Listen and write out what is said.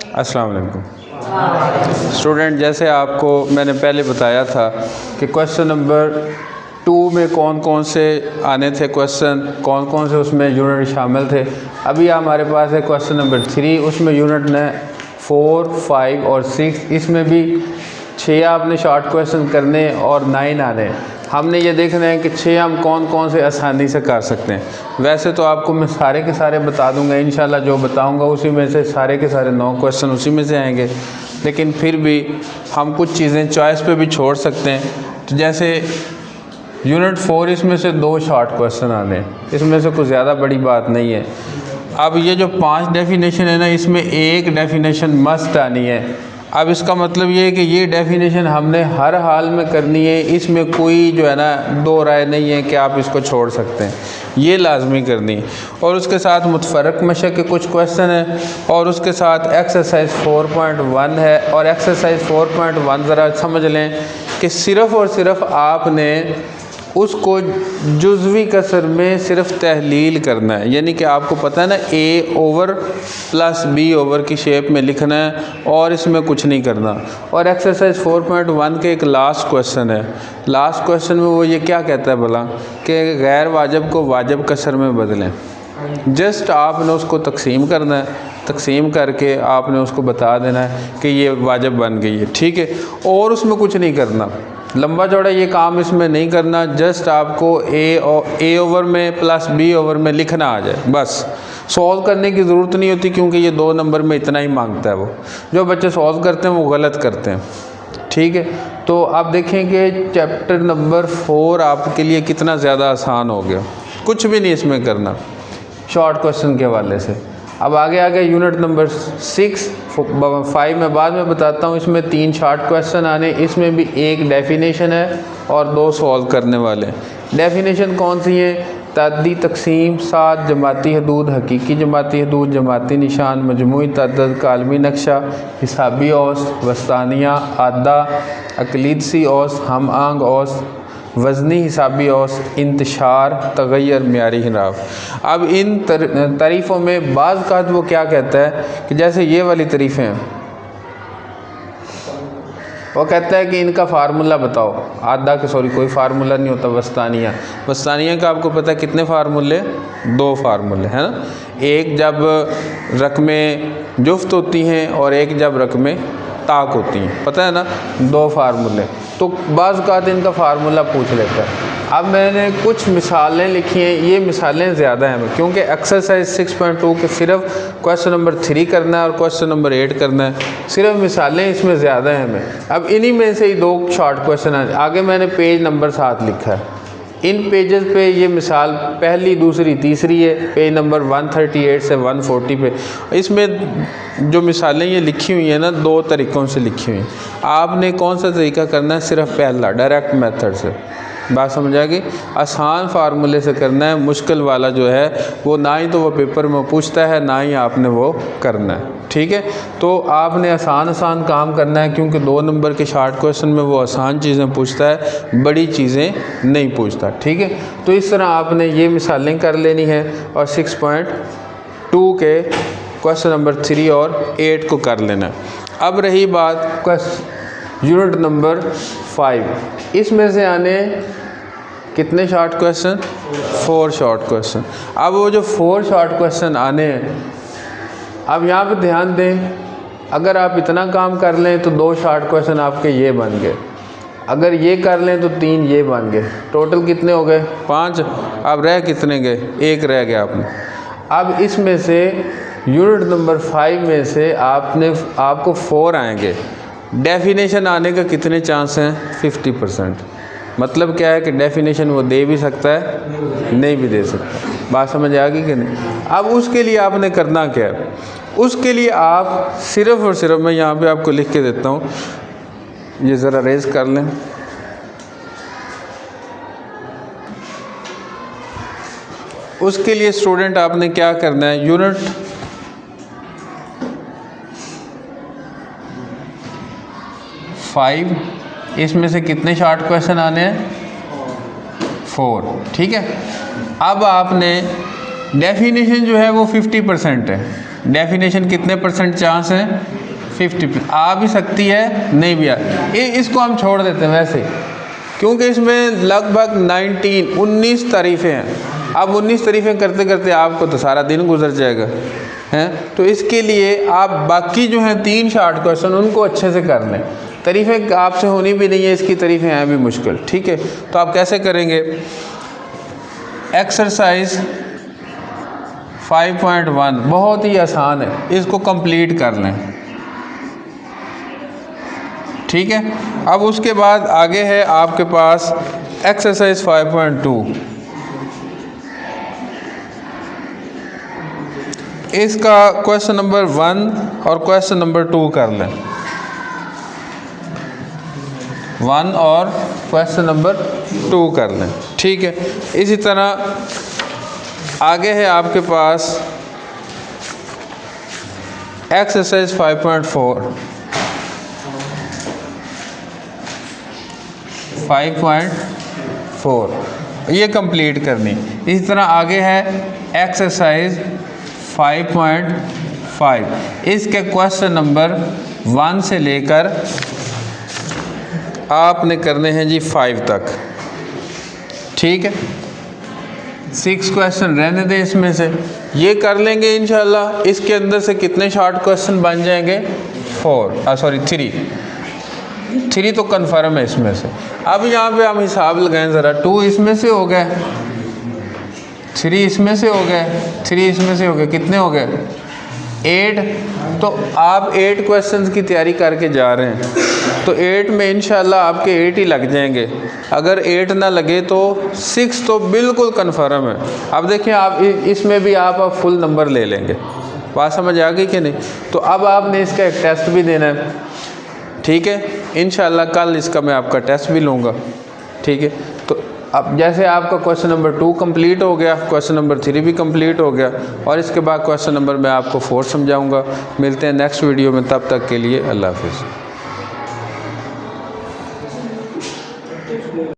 अस्सलाम वालेकुम स्टूडेंट, जैसे आपको मैंने पहले बताया था कि क्वेश्चन नंबर 2 में कौन कौन से आने थे क्वेश्चन, कौन कौन से उसमें यूनिट शामिल थे। अभी हमारे पास है क्वेश्चन नंबर 3, उसमें यूनिट ने 4, 5 और 6, इसमें भी 6 आपने शॉर्ट क्वेश्चन करने और 9 आने। हमने ये देखना है कि 6 हम कौन कौन से आसानी से कर सकते हैं। वैसे तो आपको मैं सारे के सारे बता दूंगा इंशाल्लाह, जो बताऊंगा उसी में से सारे के सारे 9 क्वेश्चन उसी में से आएंगे, लेकिन फिर भी हम कुछ चीज़ें चॉइस पे भी छोड़ सकते हैं। तो जैसे यूनिट 4, इसमें से 2 शॉर्ट क्वेश्चन आने हैं, इसमें से कुछ ज़्यादा बड़ी बात नहीं है। अब ये जो 5 डेफिनेशन है ना, इसमें एक डेफिनेशन मस्ट आनी है। अब इसका मतलब ये है कि ये डेफिनेशन हमने हर हाल में करनी है, इसमें कोई जो है ना दो राय नहीं है कि आप इसको छोड़ सकते हैं, ये लाजमी करनी है। और उसके साथ मुतफरक मशक के कुछ क्वेश्चन हैं, और उसके साथ एक्सरसाइज 4.1 है। और एक्सरसाइज 4.1 ज़रा समझ लें कि सिर्फ़ और सिर्फ आपने उसको जुज़वी कसर में सिर्फ तहलील करना है, यानी कि आपको पता है ना a over plus b over की शेप में लिखना है, और इसमें कुछ नहीं करना। और एक्सरसाइज 4.1 के एक लास्ट क्वेश्चन है। लास्ट क्वेश्चन में वो ये क्या कहता है भला कि गैर वाजिब को वाजिब कसर में बदलें। जस्ट आपने उसको तकसीम करना है, तकसीम करके आपने उसको बता देना है कि ये वाजिब बन गई है, ठीक है। और उसमें कुछ नहीं करना, लंबा चौड़ा ये काम इसमें नहीं करना। जस्ट आपको a ओवर में प्लस b ओवर में लिखना आ जाए, बस। सॉल्व करने की ज़रूरत नहीं होती, क्योंकि ये 2 नंबर में इतना ही मांगता है। वो जो बच्चे सॉल्व करते हैं वो गलत करते हैं, ठीक है। तो आप देखें कि चैप्टर नंबर 4 आपके लिए कितना ज़्यादा आसान हो गया, कुछ भी नहीं इसमें करना शॉर्ट क्वेश्चन के हवाले से। अब आगे आगे यूनिट नंबर 6, 5 में बाद में बताता हूँ। इसमें 3 शॉर्ट क्वेश्चन आने, इसमें भी एक डेफिनेशन है और 2 सॉल्व करने वाले। डेफिनेशन कौन सी है? तादी तकसीम, 7 जमाती हदूद, हकीकी जमाती हदूद, जमाती निशान, मजमूई तअद्दुद, कालमी नक्शा, हिसाबी औस, वस्तानिया, आदा, अकलीदसी औस, हम आंग औस, वज़नी हिसाबी औस, इंतशार, तग़य्युर, मियारी हिराब। अब इन तारीफ़ों में बाज़ का वो क्या कहता है कि जैसे ये वाली तारीफ़ें हैं, वो कहता है कि इनका फार्मूला बताओ। आधा के सॉरी कोई फार्मूला नहीं होता। वस्तानिया, वस्तानिया का आपको पता है कितने फार्मूले? 2 फार्मूले है ना। एक जब रकमें जुफ्त होती हैं और एक जब रकमें ताक होती हैं, पता है ना, 2 फार्मूले। तो बाज़ का इनका फार्मूला पूछ लेता है। अब मैंने कुछ मिसालें लिखी हैं, ये मिसालें ज़्यादा हैं क्योंकि एक्सरसाइज 6.2 के सिर्फ क्वेश्चन नंबर 3 करना है और क्वेश्चन नंबर 8 करना है, सिर्फ मिसालें इसमें ज़्यादा हैं हमें। अब इन्हीं में से ही 2 शॉर्ट क्वेश्चन हैं। आगे मैंने पेज नंबर 7 लिखा है, इन पेजेस पे ये मिसाल पहली, दूसरी, तीसरी है, पेज नंबर 138 से 140 पे। इसमें जो मिसालें ये लिखी हुई हैं ना, 2 तरीक़ों से लिखी हुई हैं। आपने कौन सा तरीका करना है? सिर्फ पहला, डायरेक्ट मेथड से। बात समझ आ गई? आसान फार्मूले से करना है, मुश्किल वाला जो है वो ना ही तो वो पेपर में पूछता है, ना ही आपने वो करना है, ठीक है। तो आपने आसान काम करना है, क्योंकि 2 नंबर के शॉर्ट क्वेश्चन में वो आसान चीज़ें पूछता है, बड़ी चीज़ें नहीं पूछता, ठीक है। तो इस तरह आपने ये मिसालें कर लेनी है और 6.2 के क्वेश्चन नंबर 3 और 8 को कर लेना है। अब रही बात यूनिट नंबर 5, इसमें से आने कितने शॉर्ट क्वेश्चन? 4 short question. अब वो जो 4 शॉर्ट क्वेश्चन आने हैं, अब यहाँ पे ध्यान दें, अगर आप इतना काम कर लें तो 2 शॉर्ट क्वेश्चन आपके ये बन गए, अगर ये कर लें तो 3 ये बन गए। टोटल कितने हो गए? 5। अब रह कितने गए? 1 रह गया आपने। अब इसमें से यूनिट नंबर 5 में से आपको 4 आएंगे। डेफिनेशन आने का कितने चांस हैं? 50%। मतलब क्या है कि डेफिनेशन वो दे भी सकता है, नहीं भी दे सकता। बात समझ आ गई कि नहीं? अब उसके लिए आपने करना क्या है? उसके लिए आप सिर्फ़ और सिर्फ, मैं यहाँ पे आपको लिख के देता हूँ, ये ज़रा रेज कर लें। उसके लिए स्टूडेंट आपने क्या करना है? यूनिट 5, इसमें से कितने शॉर्ट क्वेश्चन आने हैं? 4, ठीक है। अब आपने डेफिनेशन जो है वो 50% है। डेफिनेशन कितने % चांस है? 50 आ भी सकती है, नहीं भी आ, इसको हम छोड़ देते हैं वैसे, क्योंकि इसमें लगभग 19 तारीफ़ें हैं। अब 19 तारीफ़ें करते करते आपको तो सारा दिन गुजर जाएगा हैं, तो इसके लिए आप बाकी जो हैं 3 शॉर्ट क्वेश्चन उनको अच्छे से कर लें। तारीफ़ें आपसे होनी भी नहीं है, इसकी तारीफ़ें हैं भी मुश्किल, ठीक है। तो आप कैसे करेंगे, एक्सरसाइज 5.1 बहुत ही आसान है, इसको कंप्लीट कर लें, ठीक है। अब उसके बाद आगे है आपके पास एक्सरसाइज 5.2, इसका क्वेश्चन नंबर 1 और क्वेश्चन नंबर 2 कर लें, 1 और क्वेश्चन नंबर 2 कर लें, ठीक है। इसी तरह आगे है आपके पास एक्सरसाइज 5.4, 5.4 ये कंप्लीट करनी। इसी तरह आगे है एक्सरसाइज 5.5, इसके क्वेश्चन नंबर 1 से लेकर आपने करने हैं जी 5 तक, ठीक है। 6 क्वेश्चन रहने दें इसमें से, ये कर लेंगे इंशाल्लाह। इसके अंदर से कितने शॉर्ट क्वेश्चन बन जाएंगे, 3 तो कन्फर्म है इसमें से। अब यहाँ पे हम हिसाब लगाएं ज़रा, 2 इसमें से हो गए, 3 इसमें से हो गए, 3 इसमें से हो गए, कितने हो गए 8। तो आप 8 क्वेश्चंस की तैयारी करके जा रहे हैं, तो 8 में इंशाल्लाह आपके 8 ही लग जाएंगे। अगर 8 ना लगे तो 6 तो बिल्कुल कन्फर्म है। अब देखिए आप इसमें भी आप फुल नंबर ले लेंगे, बात समझ आ गई कि नहीं। तो अब आपने इसका एक टेस्ट भी देना है, ठीक है। इंशाल्लाह कल इसका मैं आपका टेस्ट भी लूँगा, ठीक है। तो अब जैसे आपका क्वेश्चन नंबर 2 कंप्लीट हो गया, क्वेश्चन नंबर 3 भी कंप्लीट हो गया, और इसके बाद क्वेश्चन नंबर मैं आपको 4 समझाऊंगा। मिलते हैं नेक्स्ट वीडियो में, तब तक के लिए अल्लाह हाफ़िज़।